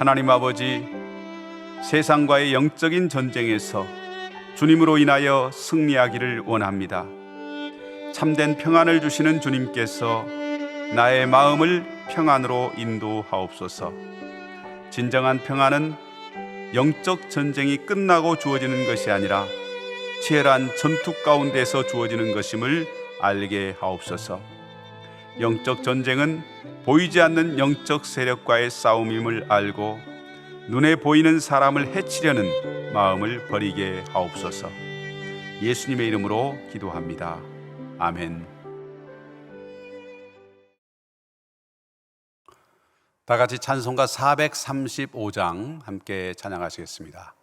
하나님 아버지, 세상과의 영적인 전쟁에서 주님으로 인하여 승리하기를 원합니다. 참된 평안을 주시는 주님께서 나의 마음을 평안으로 인도하옵소서. 진정한 평안은 영적 전쟁이 끝나고 주어지는 것이 아니라 치열한 전투 가운데서 주어지는 것임을 알게 하옵소서. 영적 전쟁은 보이지 않는 영적 세력과의 싸움임을 알고 눈에 보이는 사람을 해치려는 마음을 버리게 하옵소서. 예수님의 이름으로 기도합니다. 아멘. 다 같이 찬송가 435장 함께 찬양하시겠습니다.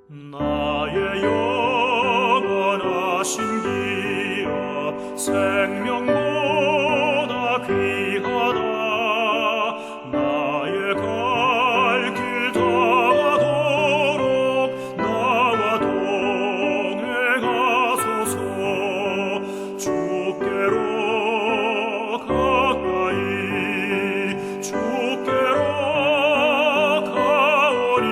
나의 영원하신 기여 생명보다 귀하다. 나의 갈 길 다가도록 나와 동행하소서. 주께로 가까이 주께로 가오니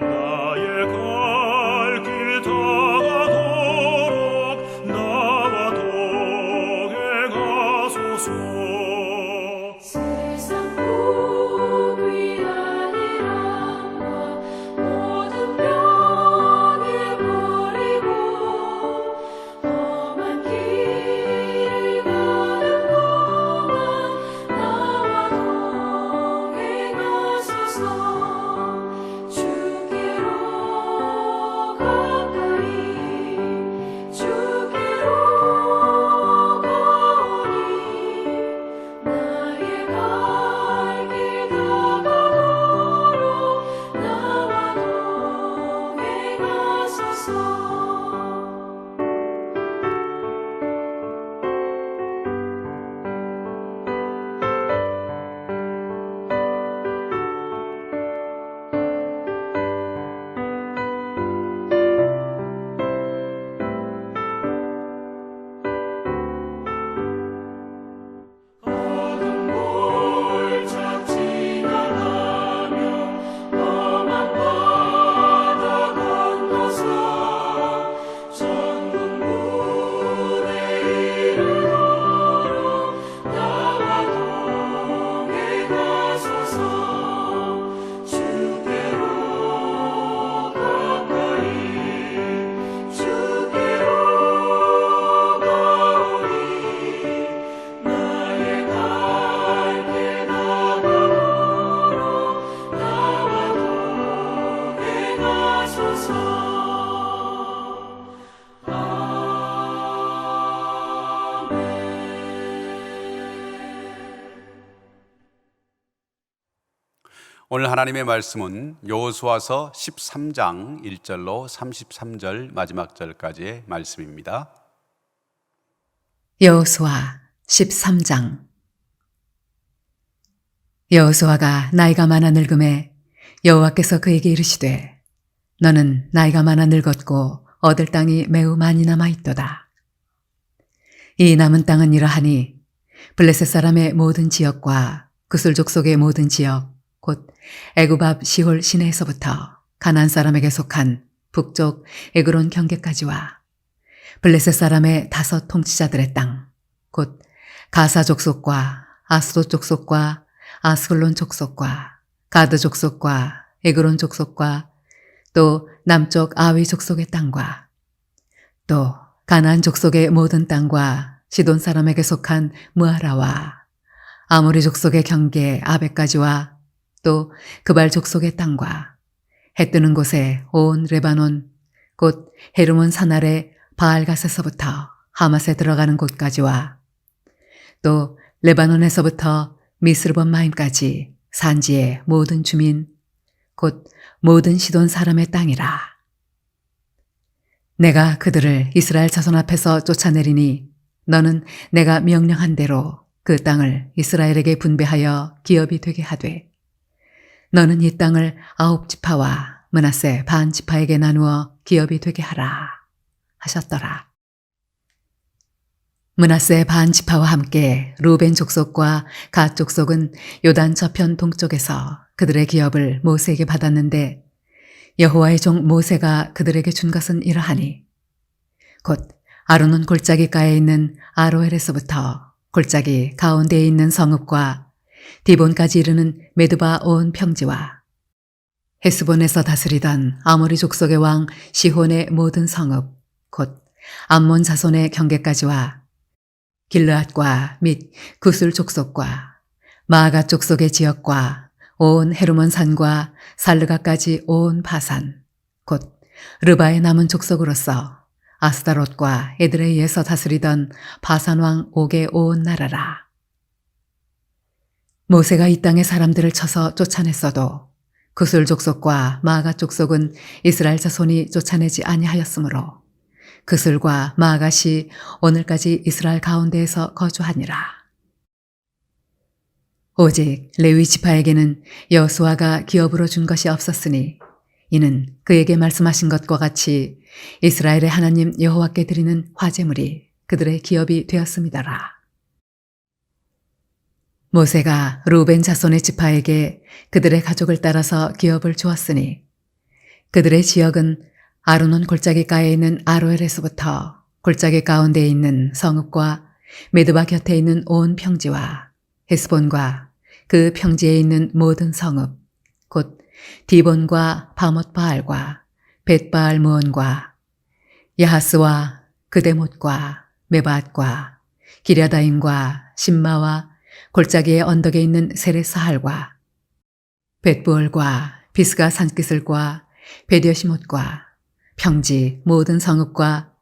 나의 갈 길 다가도록 나와 동행하소서. 세상 복이 아니라 모든 병을 버리고 험한 길을 가는 동안 나와 동행하소서. 주께로 가까이 주께로 가오니 나의 갈 길 다가도록 나와 동행하소서. 어두운 골짜 지나가며 험한 바다 건너서 전군 문에 이르도록 나와 동행하소서. 주께로 가까이 주께로 가오니 나의 갈 길 다가도록 나와 동행하소서. 오늘 하나님의 말씀은 여호수아서 13장 1절로 33절 마지막 절까지의 말씀입니다. 여호수아 13장. 여호수아가 나이가 많아 늙음에 여호와께서 그에게 이르시되 너는 나이가 많아 늙었고 얻을 땅이 매우 많이 남아 있도다. 이 남은 땅은 이러하니 블레셋 사람의 모든 지역과 구슬 족속의 모든 지역 곧 애굽 앞 시홀 시내에서부터 가나안 사람에게 속한 북쪽 에그론 경계까지와 블레셋 사람의 5 통치자들의 땅 곧 가사 족속과 아스돗 족속과 아스글론 족속과 가드 족속과 에그론 족속과 또 남쪽 아위 족속의 땅과 또 가나안 족속의 모든 땅과 시돈 사람에게 속한 무아라와 아모리 족속의 경계 아베까지와 또 그발 족속의 땅과 해 뜨는 곳에 온 레바논 곧 헤르몬 산 아래 바알갓에서부터 하맛에 들어가는 곳까지와 또 레바논에서부터 미스르본 마임까지 산지의 모든 주민 곧 모든 시돈 사람의 땅이라. 내가 그들을 이스라엘 자손 앞에서 쫓아내리니 너는 내가 명령한 대로 그 땅을 이스라엘에게 분배하여 기업이 되게 하되 너는 이 땅을 9지파와 므낫세 반지파에게 나누어 기업이 되게 하라 하셨더라. 므낫세 반지파와 함께 루벤 족속과 갓 족속은 요단 저편 동쪽에서 그들의 기업을 모세에게 받았는데 여호와의 종 모세가 그들에게 준 것은 이러하니 곧 아르논 골짜기가에 있는 아로엘에서부터 골짜기 가운데에 있는 성읍과 디본까지 이르는 메드바 온 평지와 헤스본에서 다스리던 아모리 족속의 왕 시혼의 모든 성읍 곧 암몬 자손의 경계까지와 길르앗과 및 구술 족속과 마아가 족속의 지역과 온 헤르몬 산과 살르가까지 온 바산 곧 르바의 남은 족속으로서 아스다롯과 에드레이에서 다스리던 바산 왕 옥의 온 나라라. 모세가 이 땅의 사람들을 쳐서 쫓아냈어도 구술 족속과 마아가 족속은 이스라엘 자손이 쫓아내지 아니하였으므로 그술과 마아갓이 오늘까지 이스라엘 가운데에서 거주하니라. 오직 레위 지파에게는 여호수아가 기업으로 준 것이 없었으니 이는 그에게 말씀하신 것과 같이 이스라엘의 하나님 여호와께 드리는 화제물이 그들의 기업이 되었음이더라. 모세가 루벤 자손의 지파에게 그들의 가족을 따라서 기업을 주었으니 그들의 지역은 아르논 골짜기가에 있는 아로엘에서부터 골짜기 가운데에 있는 성읍과 메드바 곁에 있는 온 평지와 헤스본과 그 평지에 있는 모든 성읍 곧 디본과 바못바알과 벳바알 무온과 야하스와 그데못과 메바앗과 기랴다임과 심마와 골짜기의 언덕에 있는 세레사할과 벳부얼과 비스가 산기슬과 베디어시못과 평지 모든 성읍과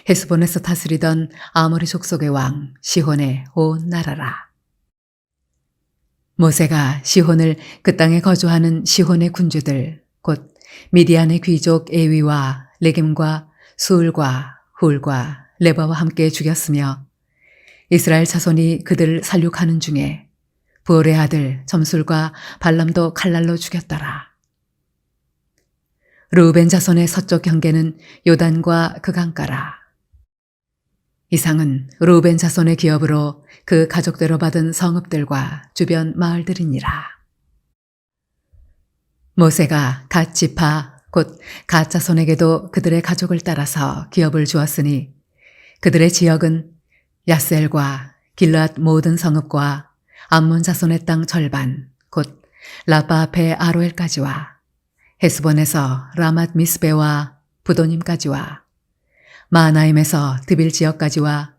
헤스본에서 다스리던 아모리 족속의 왕 시혼의 온 나라라. 모세가 시혼을 그 땅에 거주하는 시혼의 군주들 곧 미디안의 귀족 에위와 레겜과 수울과 훌과 레바와 함께 죽였으며 이스라엘 자손이 그들을 살육하는 중에 부올의 아들 점술과 발람도 칼날로 죽였더라. 르우벤 자손의 서쪽 경계는 요단과 그 강가라. 이상은 르우벤 자손의 기업으로 그 가족대로 받은 성읍들과 주변 마을들이니라. 모세가 갓 지파 곧 갓 자손에게도 그들의 가족을 따라서 기업을 주었으니 그들의 지역은 야셀과 길르앗 모든 성읍과 암몬 자손의 땅 절반 곧 라빠 앞에 아로엘까지와 헤스본에서 라맛 미스베와 부도님까지와 마하나임에서 드빌 지역까지와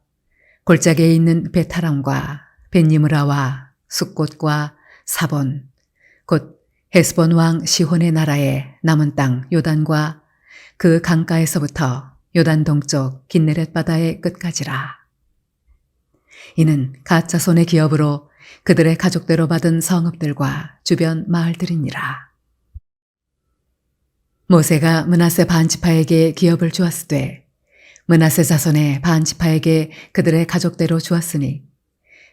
골짜기에 있는 베타람과 벤니므라와 숫곳과 사본 곧 헤스본 왕 시혼의 나라의 남은 땅 요단과 그 강가에서부터 요단 동쪽 긴네렛 바다의 끝까지라. 이는 갓 자손의 기업으로 그들의 가족대로 받은 성읍들과 주변 마을들이니라. 모세가 므낫세 반지파에게 기업을 주었으되 므낫세 자손의 반지파에게 그들의 가족대로 주었으니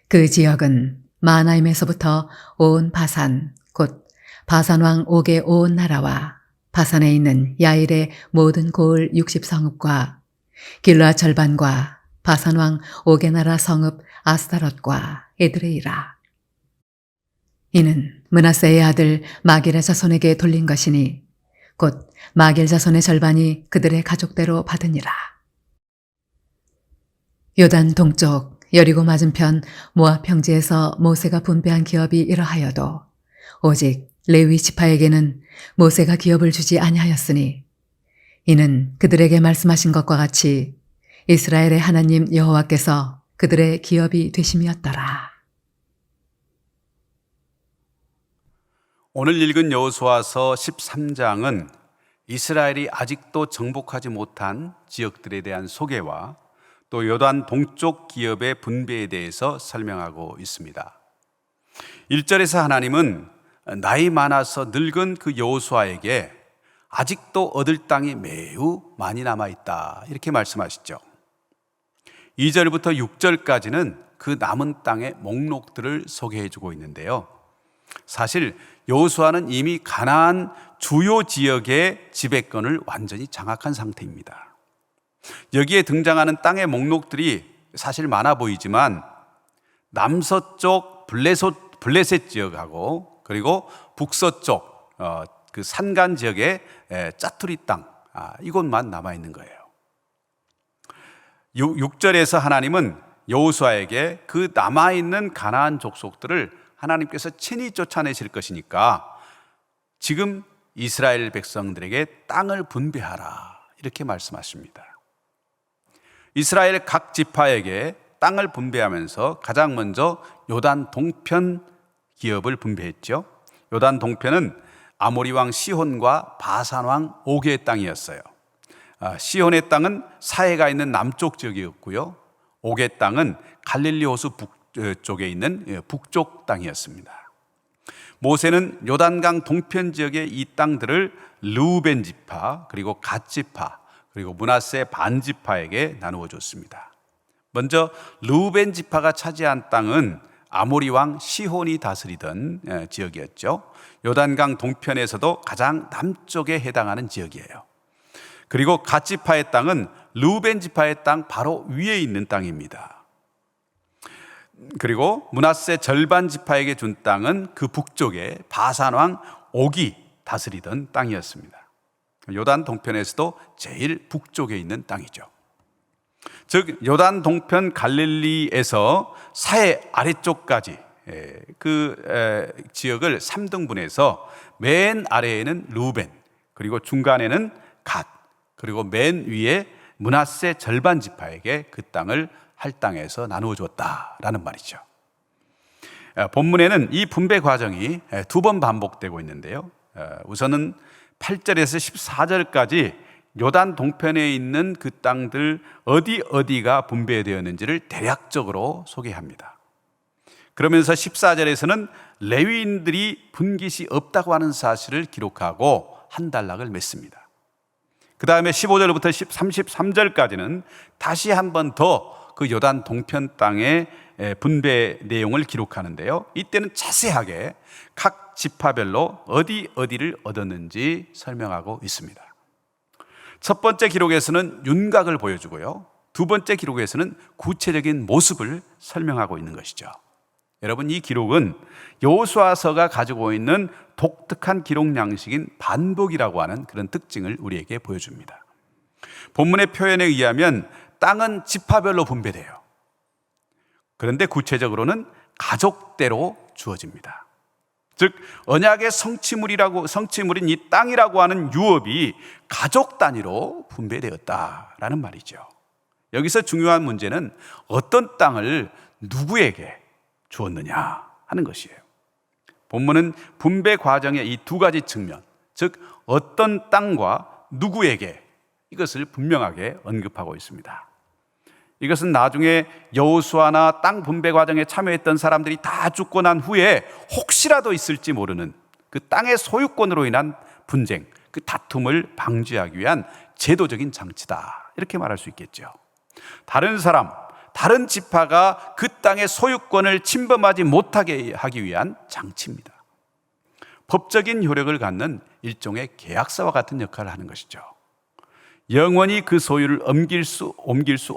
그 지역은 마하나임에서부터 온 바산 곧 바산 왕 옥의 온 나라와 바산에 있는 야일의 모든 고을 60성읍과 길르앗 절반과 바산 왕 옥의 나라 성읍 아스타롯과 에드레이라. 이는 므낫세의 아들 마길의 자손에게 돌린 것이니 곧 마길 자손의 절반이 그들의 가족대로 받으니라. 요단 동쪽 여리고 맞은편 모압 평지에서 모세가 분배한 기업이 이러하여도 오직 레위 지파에게는 모세가 기업을 주지 아니하였으니 이는 그들에게 말씀하신 것과 같이 이스라엘의 하나님 여호와께서 그들의 기업이 되심이었더라. 오늘 읽은 여호수아서 13장은 이스라엘이 아직도 정복하지 못한 지역들에 대한 소개와 또 요단 동쪽 기업의 분배에 대해서 설명하고 있습니다. 1절에서 하나님은 나이 많아서 늙은 그 여호수아에게 아직도 얻을 땅이 매우 많이 남아있다 이렇게 말씀하시죠. 2절부터 6절까지는 그 남은 땅의 목록들을 소개해 주고 있는데요. 사실 여호수아는 이미 가나안 주요 지역의 지배권을 완전히 장악한 상태입니다. 여기에 등장하는 땅의 목록들이 사실 많아 보이지만 남서쪽 블레셋 지역하고 그리고 북서쪽 그 산간 지역의 짜투리 땅, 이곳만 남아 있는 거예요. 6절에서 하나님은 여호수아에게 그 남아 있는 가나안 족속들을 하나님께서 친히 쫓아내실 것이니까 지금 이스라엘 백성들에게 땅을 분배하라, 이렇게 말씀하십니다. 이스라엘 각 지파에게 땅을 분배하면서 가장 먼저 요단 동편 기업을 분배했죠. 요단 동편은 아모리 왕 시혼과 바산 왕 오그의 땅이었어요. 시혼의 땅은 사해가 있는 남쪽 지역이었고요, 오그의 땅은 갈릴리 호수 북쪽에 있는 북쪽 땅이었습니다. 모세는 요단강 동편 지역의 이 땅들을 르우벤 지파, 그리고 갓 지파, 그리고 므낫세 반 지파에게 나누어 줬습니다. 먼저 르우벤 지파가 차지한 땅은 아모리 왕 시혼이 다스리던 지역이었죠. 요단강 동편에서도 가장 남쪽에 해당하는 지역이에요. 그리고 갓 지파의 땅은 르우벤 지파의 땅 바로 위에 있는 땅입니다. 그리고 므낫세 절반 지파에게 준 땅은 그 북쪽에 바산 왕 옥이 다스리던 땅이었습니다. 요단 동편에서도 제일 북쪽에 있는 땅이죠. 즉 요단 동편 갈릴리에서 사해 아래쪽까지 그 지역을 3등분해서 맨 아래에는 르우벤, 그리고 중간에는 갓, 그리고 맨 위에 므낫세 절반 지파에게 그 땅을 할당해서 나누어 줬다라는 말이죠. 본문에는 이 분배 과정이 두 번 반복되고 있는데요. 우선은 8절에서 14절까지 요단 동편에 있는 그 땅들 어디가 분배되었는지를 대략적으로 소개합니다. 그러면서 14절에서는 레위인들이 분깃이 없다고 하는 사실을 기록하고 한 단락을 맺습니다. 그 다음에 15절부터 33절까지는 다시 한 번 더 그 요단 동편 땅의 분배 내용을 기록하는데요. 이때는 자세하게 각 지파별로 어디를 얻었는지 설명하고 있습니다. 첫 번째 기록에서는 윤곽을 보여주고요, 두 번째 기록에서는 구체적인 모습을 설명하고 있는 것이죠. 여러분, 이 기록은 여호수아서가 가지고 있는 독특한 기록 양식인 반복이라고 하는 그런 특징을 우리에게 보여줍니다. 본문의 표현에 의하면 땅은 지파별로 분배돼요. 그런데 구체적으로는 가족대로 주어집니다. 즉 언약의 성취물인 이 땅이라고 하는 유업이 가족 단위로 분배되었다라는 말이죠. 여기서 중요한 문제는 어떤 땅을 누구에게 주었느냐 하는 것이에요. 본문은 분배 과정의 이 두 가지 측면, 즉 어떤 땅과 누구에게, 이것을 분명하게 언급하고 있습니다. 이것은 나중에 여호수아나 땅 분배 과정에 참여했던 사람들이 다 죽고 난 후에 혹시라도 있을지 모르는 그 땅의 소유권으로 인한 분쟁, 그 다툼을 방지하기 위한 제도적인 장치다, 이렇게 말할 수 있겠죠. 다른 지파가 그 땅의 소유권을 침범하지 못하게 하기 위한 장치입니다. 법적인 효력을 갖는 일종의 계약서와 같은 역할을 하는 것이죠. 영원히 그 소유를 옮길 수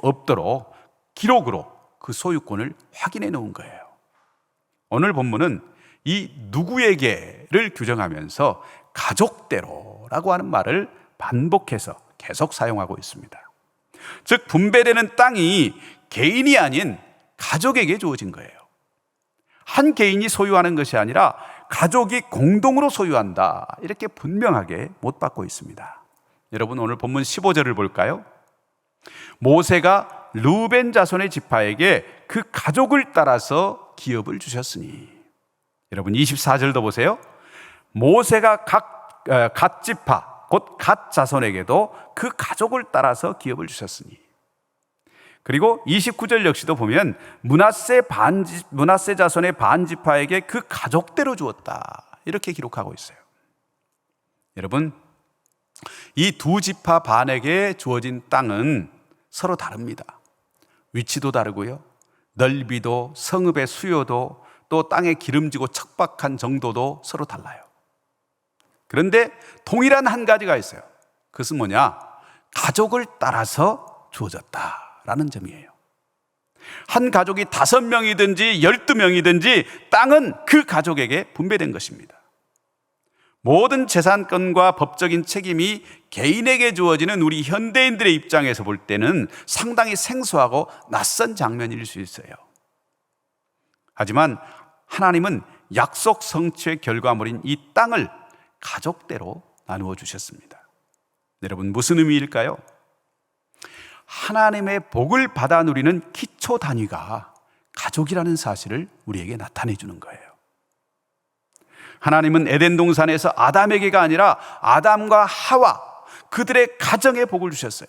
없도록 기록으로 그 소유권을 확인해 놓은 거예요. 오늘 본문은 이 누구에게를 규정하면서 가족대로라고 하는 말을 반복해서 계속 사용하고 있습니다. 즉 분배되는 땅이 개인이 아닌 가족에게 주어진 거예요. 한 개인이 소유하는 것이 아니라 가족이 공동으로 소유한다, 이렇게 분명하게 못 받고 있습니다. 여러분, 오늘 본문 15절을 볼까요? 모세가 르우벤 자손의 지파에게 그 가족을 따라서 기업을 주셨으니. 여러분 24절도 보세요. 모세가 갓 지파 곧 갓 자손에게도 그 가족을 따라서 기업을 주셨으니. 그리고 29절 역시도 보면 므낫세 자손의 반 지파에게 그 가족대로 주었다, 이렇게 기록하고 있어요. 여러분, 이 두 지파 반에게 주어진 땅은 서로 다릅니다. 위치도 다르고요. 넓이도 성읍의 수요도 또 땅에 기름지고 척박한 정도도 서로 달라요. 그런데 동일한 한 가지가 있어요. 그것은 뭐냐? 가족을 따라서 주어졌다라는 점이에요. 한 가족이 5명이든지 12명이든지 땅은 그 가족에게 분배된 것입니다. 모든 재산권과 법적인 책임이 개인에게 주어지는 우리 현대인들의 입장에서 볼 때는 상당히 생소하고 낯선 장면일 수 있어요. 하지만 하나님은 약속 성취의 결과물인 이 땅을 가족대로 나누어 주셨습니다. 여러분, 무슨 의미일까요? 하나님의 복을 받아 누리는 기초 단위가 가족이라는 사실을 우리에게 나타내 주는 거예요. 하나님은 에덴 동산에서 아담에게가 아니라 아담과 하와 그들의 가정에 복을 주셨어요.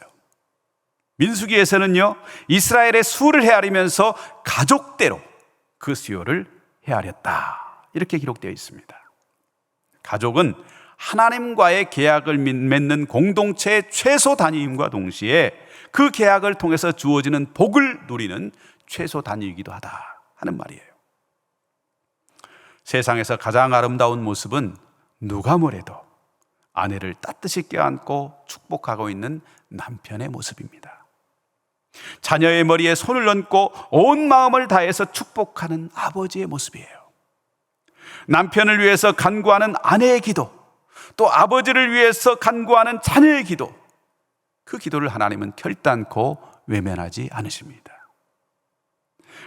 민수기에서는요, 이스라엘의 수를 헤아리면서 가족대로 그 수요를 헤아렸다, 이렇게 기록되어 있습니다. 가족은 하나님과의 계약을 맺는 공동체의 최소 단위임과 동시에 그 계약을 통해서 주어지는 복을 누리는 최소 단위이기도 하다 하는 말이에요. 세상에서 가장 아름다운 모습은 누가 뭐래도 아내를 따뜻이 껴안고 축복하고 있는 남편의 모습입니다. 자녀의 머리에 손을 얹고 온 마음을 다해서 축복하는 아버지의 모습이에요. 남편을 위해서 간구하는 아내의 기도, 또 아버지를 위해서 간구하는 자녀의 기도, 그 기도를 하나님은 결단코 외면하지 않으십니다.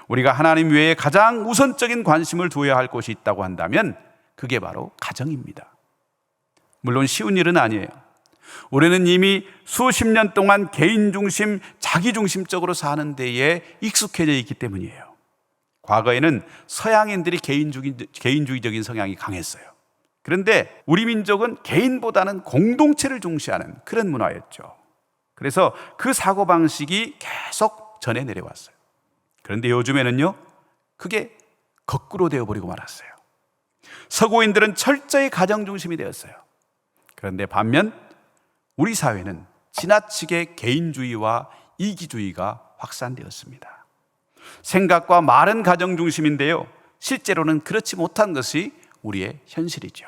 우리가 하나님 외에 가장 우선적인 관심을 두어야 할 곳이 있다고 한다면 그게 바로 가정입니다. 물론 쉬운 일은 아니에요. 우리는 이미 수십 년 동안 개인 중심, 자기 중심적으로 사는 데에 익숙해져 있기 때문이에요. 과거에는 서양인들이 개인주의적인 성향이 강했어요. 그런데 우리 민족은 개인보다는 공동체를 중시하는 그런 문화였죠. 그래서 그 사고방식이 계속 전해 내려왔어요. 그런데 요즘에는요, 그게 거꾸로 되어버리고 말았어요. 서구인들은 철저히 가정 중심이 되었어요. 그런데 반면 우리 사회는 지나치게 개인주의와 이기주의가 확산되었습니다. 생각과 말은 가정 중심인데요, 실제로는 그렇지 못한 것이 우리의 현실이죠.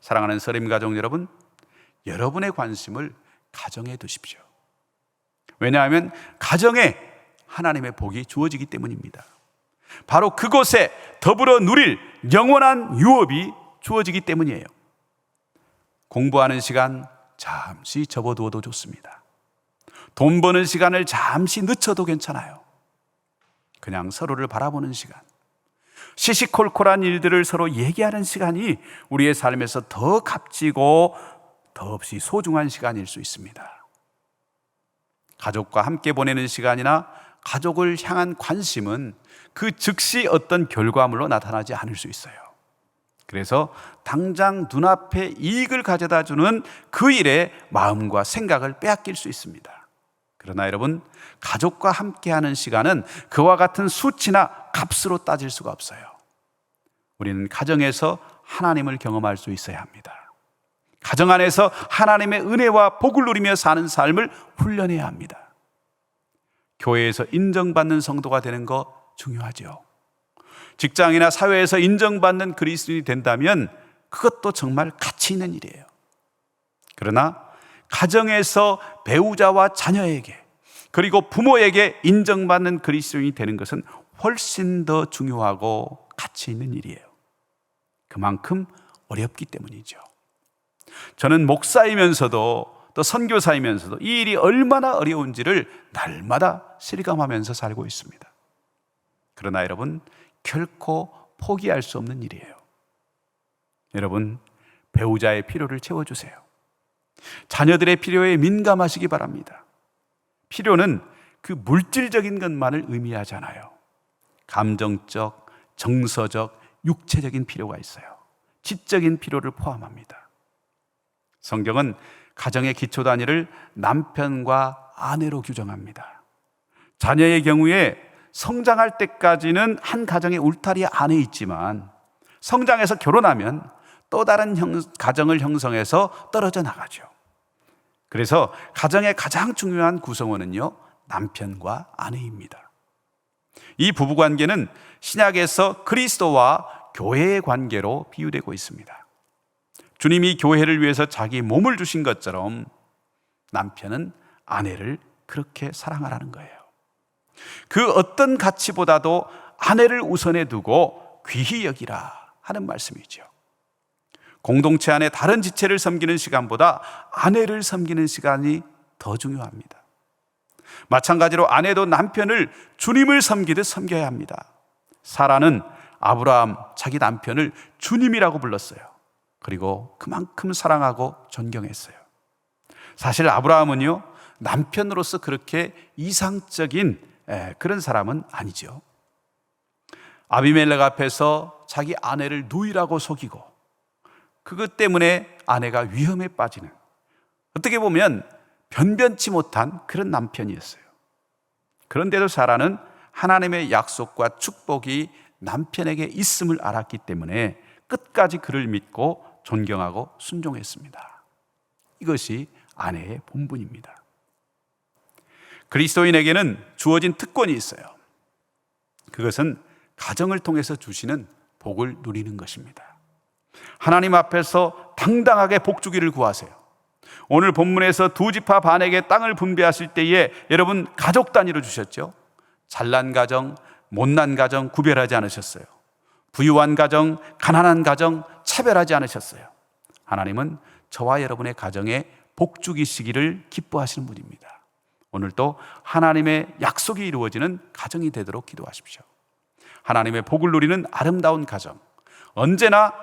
사랑하는 서림 가족 여러분, 여러분의 관심을 가정에 두십시오. 왜냐하면 가정에 하나님의 복이 주어지기 때문입니다. 바로 그곳에 더불어 누릴 영원한 유업이 주어지기 때문이에요. 공부하는 시간 잠시 접어두어도 좋습니다. 돈 버는 시간을 잠시 늦춰도 괜찮아요. 그냥 서로를 바라보는 시간, 시시콜콜한 일들을 서로 얘기하는 시간이 우리의 삶에서 더 값지고 더없이 소중한 시간일 수 있습니다. 가족과 함께 보내는 시간이나 가족을 향한 관심은 그 즉시 어떤 결과물로 나타나지 않을 수 있어요. 그래서 당장 눈앞에 이익을 가져다 주는 그 일에 마음과 생각을 빼앗길 수 있습니다. 그러나 여러분, 가족과 함께하는 시간은 그와 같은 수치나 값으로 따질 수가 없어요. 우리는 가정에서 하나님을 경험할 수 있어야 합니다. 가정 안에서 하나님의 은혜와 복을 누리며 사는 삶을 훈련해야 합니다. 교회에서 인정받는 성도가 되는 거 중요하죠. 직장이나 사회에서 인정받는 그리스도인이 된다면 그것도 정말 가치 있는 일이에요. 그러나 가정에서 배우자와 자녀에게, 그리고 부모에게 인정받는 그리스도인이 되는 것은 훨씬 더 중요하고 가치 있는 일이에요. 그만큼 어렵기 때문이죠. 저는 목사이면서도 또 선교사이면서도 이 일이 얼마나 어려운지를 날마다 실감하면서 살고 있습니다. 그러나 여러분, 결코 포기할 수 없는 일이에요. 여러분, 배우자의 필요를 채워주세요. 자녀들의 필요에 민감하시기 바랍니다. 필요는 그 물질적인 것만을 의미하잖아요. 감정적, 정서적, 육체적인 필요가 있어요. 지적인 필요를 포함합니다. 성경은 가정의 기초 단위를 남편과 아내로 규정합니다. 자녀의 경우에 성장할 때까지는 한 가정의 울타리 안에 있지만 성장해서 결혼하면 또 다른 가정을 형성해서 떨어져 나가죠. 그래서 가정의 가장 중요한 구성원은요, 남편과 아내입니다. 이 부부관계는 신약에서 그리스도와 교회의 관계로 비유되고 있습니다. 주님이 교회를 위해서 자기 몸을 주신 것처럼 남편은 아내를 그렇게 사랑하라는 거예요. 그 어떤 가치보다도 아내를 우선에 두고 귀히 여기라 하는 말씀이죠. 공동체 안에 다른 지체를 섬기는 시간보다 아내를 섬기는 시간이 더 중요합니다. 마찬가지로 아내도 남편을 주님을 섬기듯 섬겨야 합니다. 사라는 아브라함 자기 남편을 주님이라고 불렀어요. 그리고 그만큼 사랑하고 존경했어요. 사실 아브라함은요, 남편으로서 그렇게 이상적인 그런 사람은 아니죠. 아비멜렉 앞에서 자기 아내를 누이라고 속이고 그것 때문에 아내가 위험에 빠지는, 어떻게 보면 변변치 못한 그런 남편이었어요. 그런데도 사라는 하나님의 약속과 축복이 남편에게 있음을 알았기 때문에 끝까지 그를 믿고 존경하고 순종했습니다. 이것이 아내의 본분입니다. 그리스도인에게는 주어진 특권이 있어요. 그것은 가정을 통해서 주시는 복을 누리는 것입니다. 하나님 앞에서 당당하게 복주기를 구하세요. 오늘 본문에서 두 지파 반에게 땅을 분배하실 때에 여러분 가족 단위로 주셨죠. 잘난 가정, 못난 가정 구별하지 않으셨어요. 부유한 가정, 가난한 가정 차별하지 않으셨어요. 하나님은 저와 여러분의 가정에 복주기시기를 기뻐하시는 분입니다. 오늘도 하나님의 약속이 이루어지는 가정이 되도록 기도하십시오. 하나님의 복을 누리는 아름다운 가정, 언제나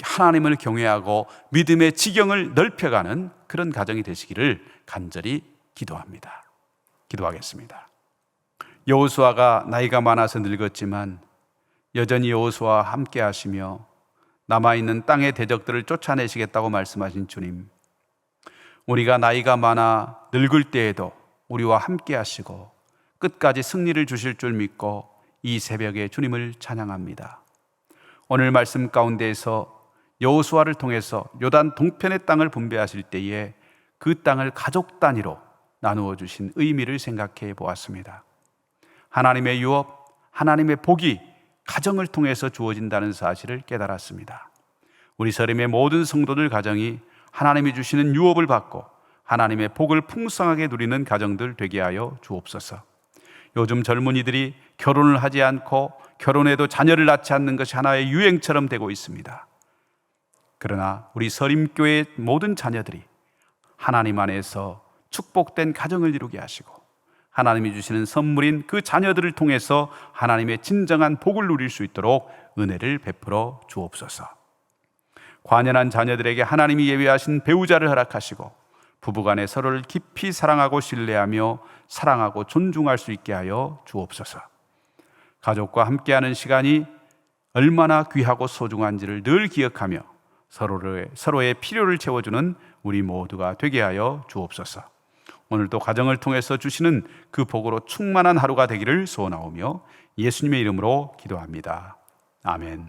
하나님을 경외하고 믿음의 지경을 넓혀가는 그런 가정이 되시기를 간절히 기도합니다. 기도하겠습니다. 여호수아가 나이가 많아서 늙었지만 여전히 여호수아와 함께 하시며 남아있는 땅의 대적들을 쫓아내시겠다고 말씀하신 주님, 우리가 나이가 많아 늙을 때에도 우리와 함께 하시고 끝까지 승리를 주실 줄 믿고 이 새벽에 주님을 찬양합니다. 오늘 말씀 가운데에서 여호수아를 통해서 요단 동편의 땅을 분배하실 때에 그 땅을 가족 단위로 나누어 주신 의미를 생각해 보았습니다. 하나님의 유업, 하나님의 복이 가정을 통해서 주어진다는 사실을 깨달았습니다. 우리 서림의 모든 성도들 가정이 하나님이 주시는 유업을 받고 하나님의 복을 풍성하게 누리는 가정들 되게 하여 주옵소서. 요즘 젊은이들이 결혼을 하지 않고 결혼해도 자녀를 낳지 않는 것이 하나의 유행처럼 되고 있습니다. 그러나 우리 서림교회의 모든 자녀들이 하나님 안에서 축복된 가정을 이루게 하시고 하나님이 주시는 선물인 그 자녀들을 통해서 하나님의 진정한 복을 누릴 수 있도록 은혜를 베풀어 주옵소서. 관연한 자녀들에게 하나님이 예비하신 배우자를 허락하시고 부부간에 서로를 깊이 사랑하고 신뢰하며 사랑하고 존중할 수 있게 하여 주옵소서. 가족과 함께하는 시간이 얼마나 귀하고 소중한지를 늘 기억하며 서로의 필요를 채워주는 우리 모두가 되게 하여 주옵소서. 오늘도 가정을 통해서 주시는 그 복으로 충만한 하루가 되기를 소원하오며 예수님의 이름으로 기도합니다. 아멘.